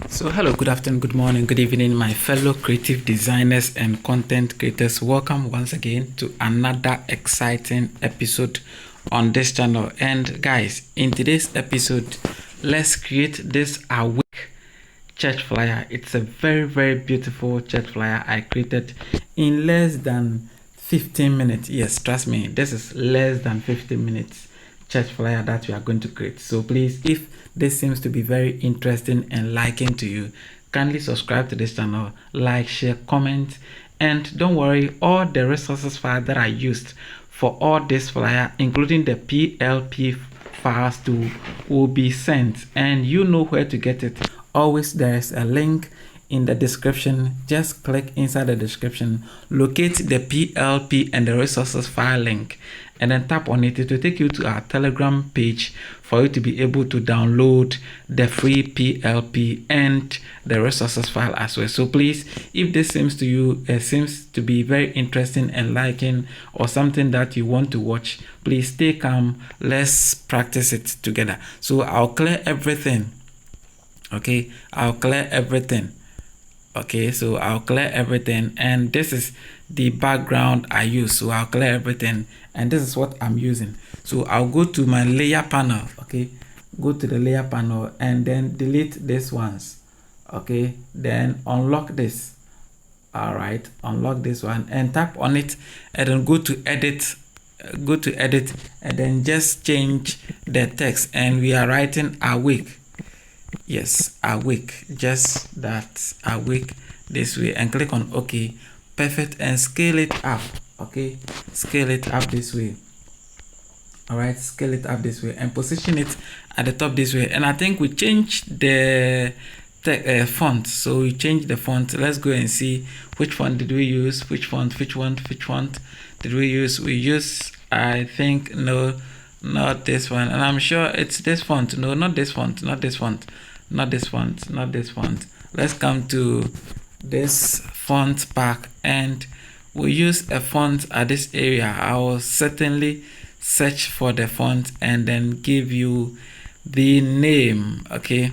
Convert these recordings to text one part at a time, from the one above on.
So hello, good afternoon, good morning, good evening, my fellow creative designers and content creators. Welcome once again to another exciting episode on this channel. And guys, in today's episode, let's create this awake church flyer. It's a very beautiful church flyer I created in less than 15 minutes. Yes, trust me, this is less than 15 minutes church flyer that we are going to create. So please, if this seems to be very interesting and liking to you, kindly subscribe to this channel, like, share, comment, and don't worry, all the resources files that I used for all this flyer, including the PLP files too, will be sent, and you know where to get it. Always there's a link in the description. Just click inside the description, locate the PLP and the resources file link, and then tap on it. It will take you to our Telegram page for you to be able to download the free PLP and the resources file as well. So please, if this seems to you seems to be very interesting and liking, or something that you want to watch, please stay calm. Let's practice it together. So I'll clear everything. Okay, I'll clear everything. Okay, so I'll clear everything, and this is the background I use. So I'll clear everything, and this is what I'm using. So I'll go to my layer panel. Okay, go to the layer panel and then delete these ones. Okay, then unlock this. All right, unlock this one and tap on it, and then go to edit. Go to edit, and then just change the text, and we are writing awake. Yes, awake, just that, awake, this way, and click on OK. Perfect. And scale it up. Okay, scale it up this way. All right, scale it up this way and position it at the top this way. And I think we changed the font, so we change the font. Let's go and see which font did we use, which font did we use. We use, I think, no, not this one, and I'm sure it's this font. No, not this font, not this font, not this font, not this font. Let's come to this font pack, and we use a font at this area. I will certainly search for the font and then give you the name. Okay,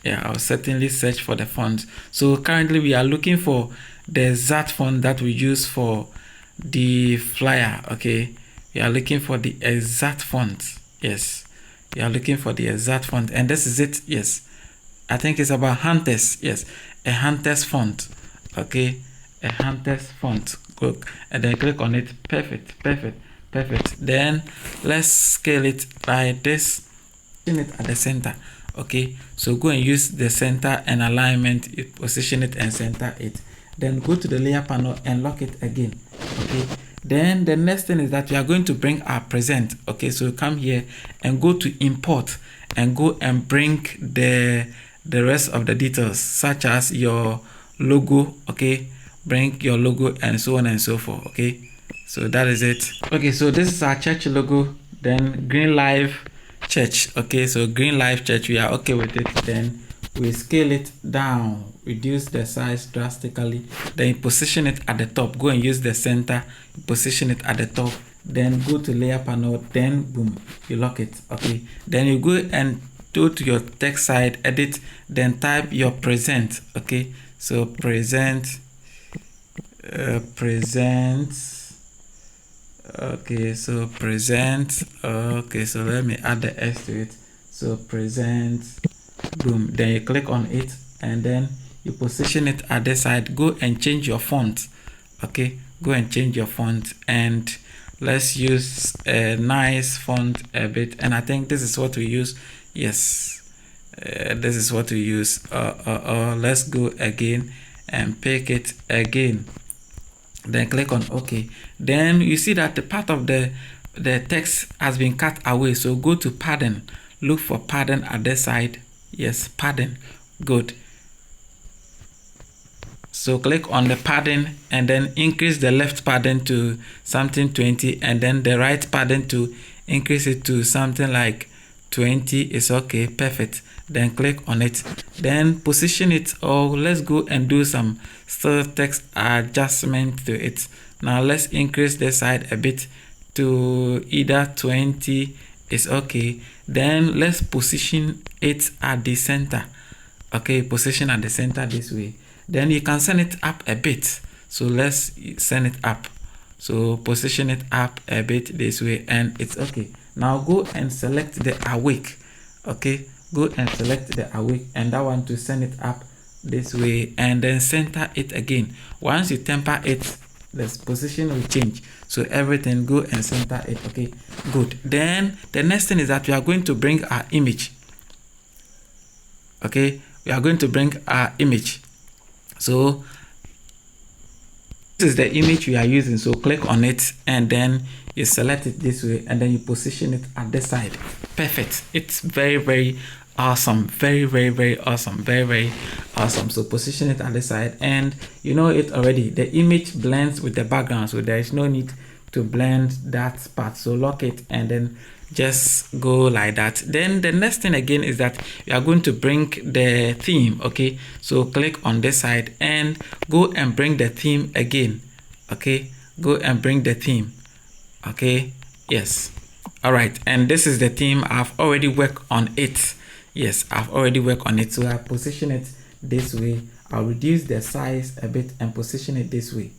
yeah, I'll certainly search for the font. So currently we are looking for the exact font that we use for the flyer. Okay, we are looking for the exact font. Yes, we are looking for the exact font, and this is it. Yes, I think it's about Hunters. Yes, a Hunters font. Okay, a Hunters font. Look, and then click on it. Perfect. Then let's scale it like this. Position it at the center. Okay, so go and use the center and alignment. Position it and center it. Then go to the layer panel and lock it again. Okay, then the next thing is that we are going to bring our present. Okay, so come here and go to import and go and bring the rest of the details, such as your logo. Okay, bring your logo and so on and so forth. Okay, so that is it. Okay, so this is our church logo. Then Green Life Church. Okay, so Green Life Church, we are okay with it. Then we scale it down, reduce the size drastically, then position it at the top. Go and use the center, position it at the top, then go to layer panel, then boom, you lock it. Okay, then you go and go to your text side, edit, then type your present. Okay, so present. Okay, so present. Okay, so let me add the S to it. So present, boom, then you click on it, and then you position it at the side. Go and change your font. Okay, go and change your font, and let's use a nice font a bit, and I think this is what we use. Yes, this is what we use. Let's go again and pick it again, then click on OK. Then you see that the part of the text has been cut away, so go to padding, look for padding at the side. Yes, padding, good. So click on the padding and then increase the left padding to something 20, and then the right padding to increase it to something like 20 is okay, perfect. Then click on it, then position it, or let's go and do some still text adjustment to it. Now let's increase the side a bit to either 20 is okay. Then let's position it at the center. Okay, position at the center this way. Then you can send it up a bit. So let's send it up. So position it up a bit this way, and it's okay. Now go and select the awake. Okay, go and select the awake, and that one to send it up this way, and then center it again. Once you temper it, the position will change. So everything, go and center it. Okay, good. Then the next thing is that we are going to bring our image. Okay, we are going to bring our image. So this is the image we are using. So click on it, and then you select it this way, and then you position it at the side. Perfect. It's very, very awesome. Very, very, very awesome. Very, very awesome. So position it at the side, and you know it already. The image blends with the background, so there is no need to blend that part. So lock it, and then just go like that. Then the next thing again is that we are going to bring the theme. Okay, so click on this side and go and bring the theme again. Okay, go and bring the theme. Okay, yes. All right, and this is the theme. I've already worked on it. Yes, I've already worked on it. So I position it this way. I'll reduce the size a bit and position it this way.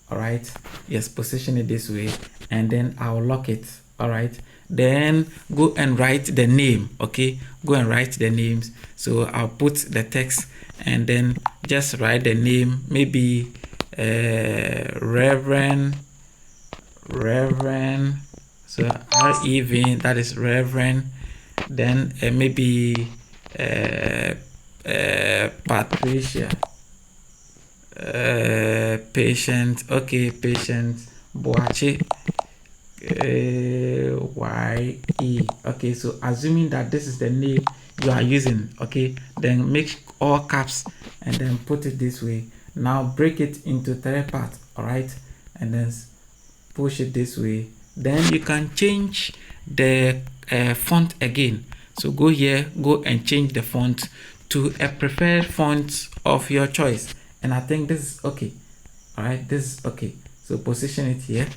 All right, yes, position it this way, and then I'll lock it. All right, then go and write the name. Okay, go and write the names. So I'll put the text, and then just write the name, maybe Reverend, so R-E-V, that is Reverend. Then maybe Patricia, Patient. Okay, Patient Boache, Y-E. Okay, so assuming that this is the name you are using, okay, then make all caps and then put it this way. Now break it into 3 parts. All right, and then push it this way. Then you can change the font again. So go here, go and change the font to a preferred font of your choice, and I think this is okay. All right, this is okay. So position it here,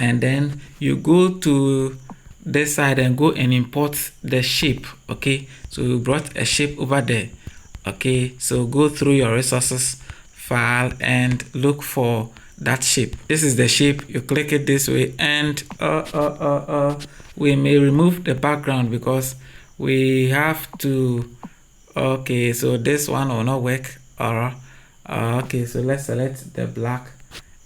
and then you go to this side and go and import the shape. Okay, so you brought a shape over there. Okay, so go through your resources file and look for that shape. This is the shape. You click it this way, and we may remove the background because we have to. Okay, so this one will not work. Okay, so let's select the black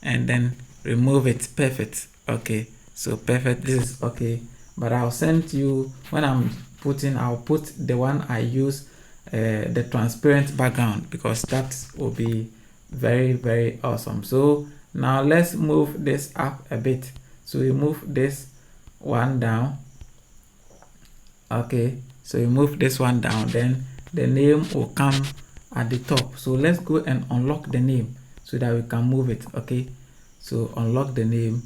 and then remove it. Perfect. Okay, so perfect. This is okay, but I'll send you when I'm putting. I'll put the one I use, the transparent background, because that will be very, very awesome. So now let's move this up a bit. So we move this one down. Okay, so you move this one down, then the name will come at the top. So let's go and unlock the name so that we can move it. Okay, so unlock the name,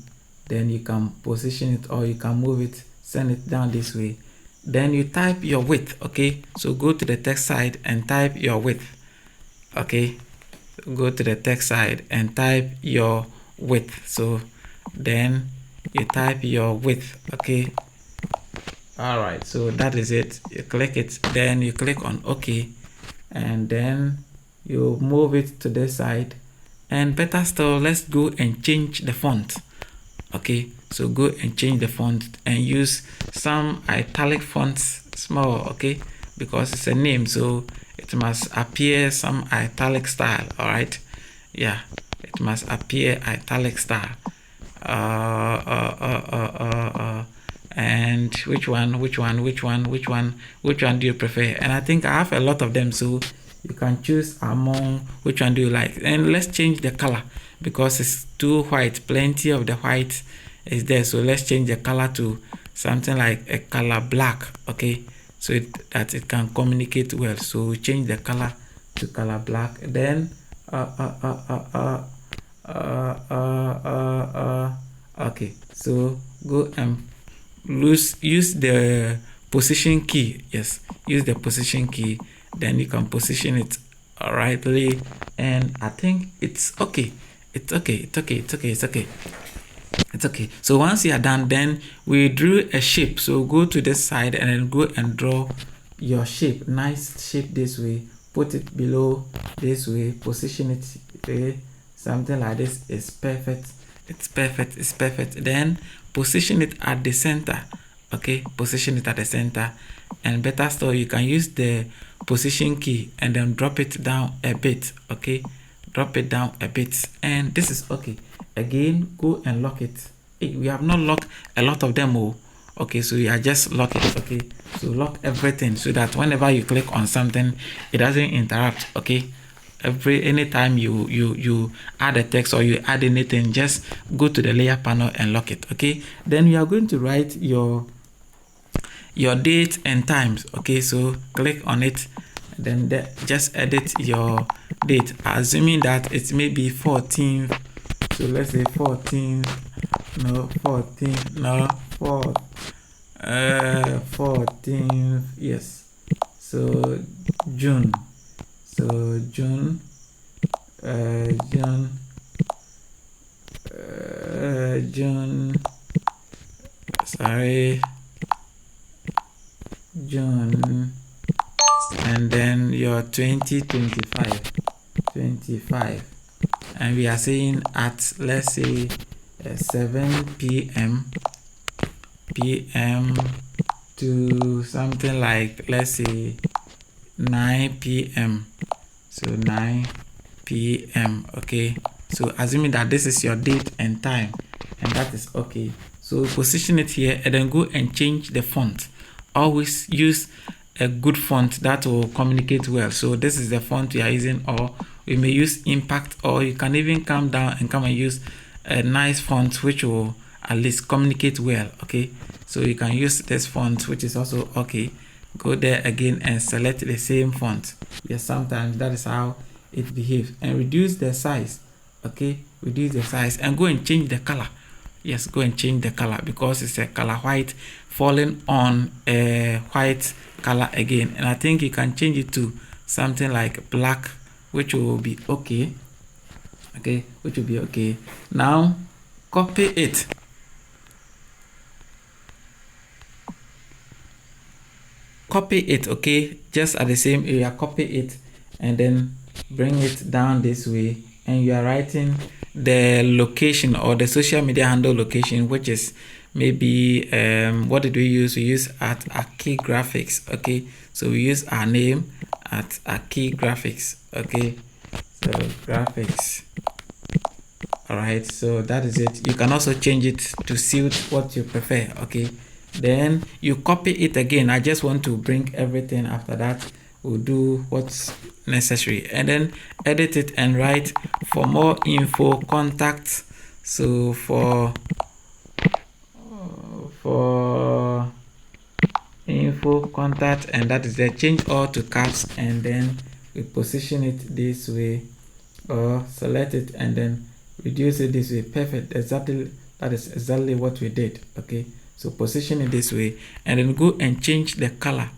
then you can position it, or you can move it, send it down this way. Then you type your width. Okay, so go to the text side and type your width. Okay, go to the text side and type your width. So then you type your width. Okay, all right, so that is it. You click it, then you click on OK, and then you move it to this side. And better still, let's go and change the font. Okay, so go and change the font and use some italic fonts, small. Okay, because it's a name, so it must appear some italic style. All right, yeah, it must appear italic style. And which one do you prefer? And I think I have a lot of them, so you can choose among which one do you like. And let's change the color because it's too white. Plenty of the white is there, so let's change the color to something like a color black. Okay, so that it can communicate well. So we change the color to color black. Then okay, so go and use the position key. Yes, use the position key, then you can position it rightly, and I think it's okay. It's okay. It's okay. So once you are done, then we drew a shape. So go to this side and then go and draw your shape. Nice shape this way. Put it below this way. Position it something like this is perfect. It's perfect. It's perfect. Then position it at the center. Okay, position it at the center. And better still, you can use the position key and then drop it down a bit. Okay, drop it down a bit, and this is okay. Again, go and lock it. Hey, we have not locked a lot of them. Oh, okay, so you are just lock it. Okay, so lock everything so that whenever you click on something, it doesn't interrupt. Okay, anytime you add a text or you add anything, just go to the layer panel and lock it. Okay, then we are going to write your date and times. Okay, so click on it, then just edit your date, assuming that it may be 14th. So let's say 14th, no 14th, no 14th, yes. So June, so June, June, sorry, June, and then your 25, and we are saying at, let's say, 7 p.m. to something like, let's say, 9 p.m. So 9 p.m. Okay, so assuming that this is your date and time, and that is okay. So position it here and then go and change the font. Always use a good font that will communicate well. So this is the font we are using, or we may use Impact, or you can even come down and come and use a nice font which will at least communicate well. Okay, so you can use this font, which is also okay. Go there again and select the same font. Yes, sometimes that is how it behaves. And reduce the size. Okay, reduce the size and go and change the color. Yes, go and change the color because it's a color white falling on a white color again. And I think you can change it to something like black, which will be okay. Okay, which will be okay. Now copy it. Copy it, okay, just at the same area. Copy it and then bring it down this way, and you are writing the location or the social media handle location, which is maybe what did we use? We use at Aki-Graphix. Okay, so we use our name at Aki-Graphix. Okay, so graphics. All right, so that is it. You can also change it to suit what you prefer. Okay, then you copy it again. I just want to bring everything. After that, we'll do what's necessary, and then edit it and write for more info, contact. So for info, contact, and that is the change all to caps, and then we position it this way, or select it and then reduce it this way. Perfect. Exactly, that is exactly what we did. Okay, so position it this way and then go and change the color.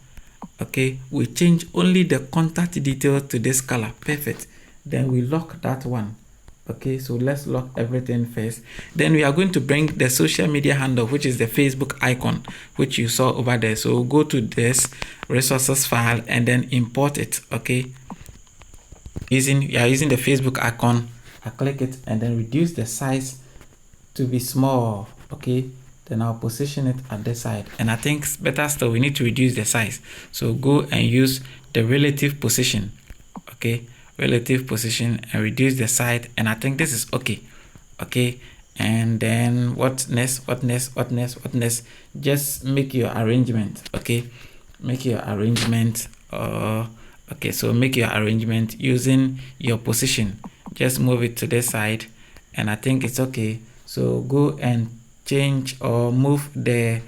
Okay, we change only the contact details to this color. Perfect. Then we lock that one. Okay, so let's lock everything first. Then we are going to bring the social media handle, which is the Facebook icon, which you saw over there. So go to this resources file and then import it. Okay, you are using the Facebook icon. I click it and then reduce the size to be small. Okay, then I'll position it at the side, and I think better still, we need to reduce the size. So go and use the relative position. Okay, relative position, and reduce the side, and I think this is okay. Okay, and then what next? Just make your arrangement. Okay, make your arrangement. Okay, so make your arrangement using your position. Just move it to this side, and I think it's okay. So go and change or move the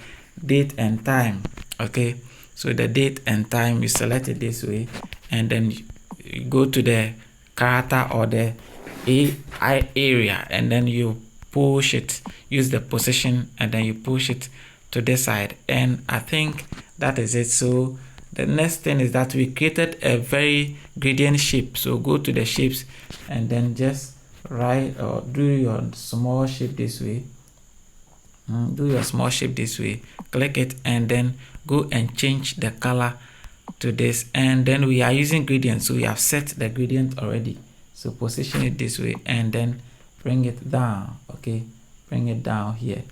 date and time. Okay, so the date and time, you select it this way, and then you go to the character or the AI area, and then you push it, use the position, and then you push it to this side, and I think that is it. So the next thing is that we created a very gradient shape. So go to the shapes and then just write or do your small shape this way. Do your small shape this way, click it, and then go and change the color to this. And then we are using gradient, so we have set the gradient already. So position it this way and then bring it down. Okay, bring it down here,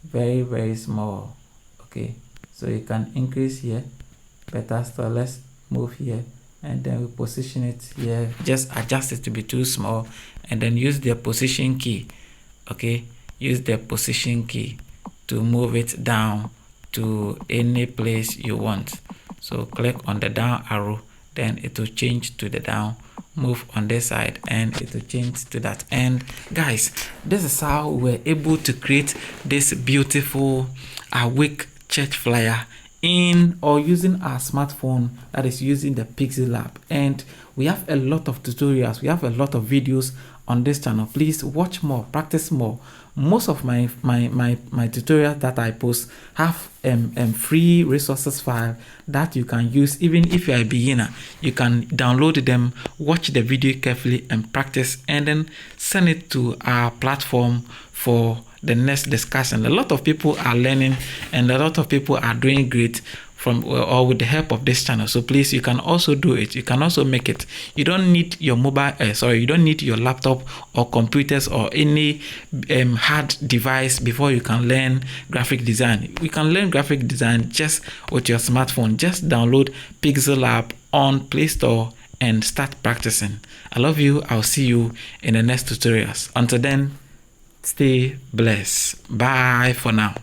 very small. Okay, so you can increase here, better still. Let's move here and then we position it here. Just adjust it to be too small and then use the position key. Okay, use the position key to move it down to any place you want. So click on the down arrow, then it will change to the down. Move on this side and it will change to that. And guys, this is how we're able to create this beautiful awake church flyer in or using our smartphone, that is using the Pixellab. And we have a lot of tutorials, we have a lot of videos on this channel. Please watch more, practice more. Most of my tutorials that I post have free resources file that you can use. Even if you are a beginner, you can download them, watch the video carefully and practice, and then send it to our platform for the next discussion. A lot of people are learning and a lot of people are doing great from or with the help of this channel. So please, you can also do it. You can also make it. You don't need your you don't need your laptop or computers or any hard device before you can learn graphic design. You can learn graphic design just with your smartphone. Just download Pixellab on Play Store and start practicing. I love you. I'll see you in the next tutorials. Until then, stay blessed. Bye for now.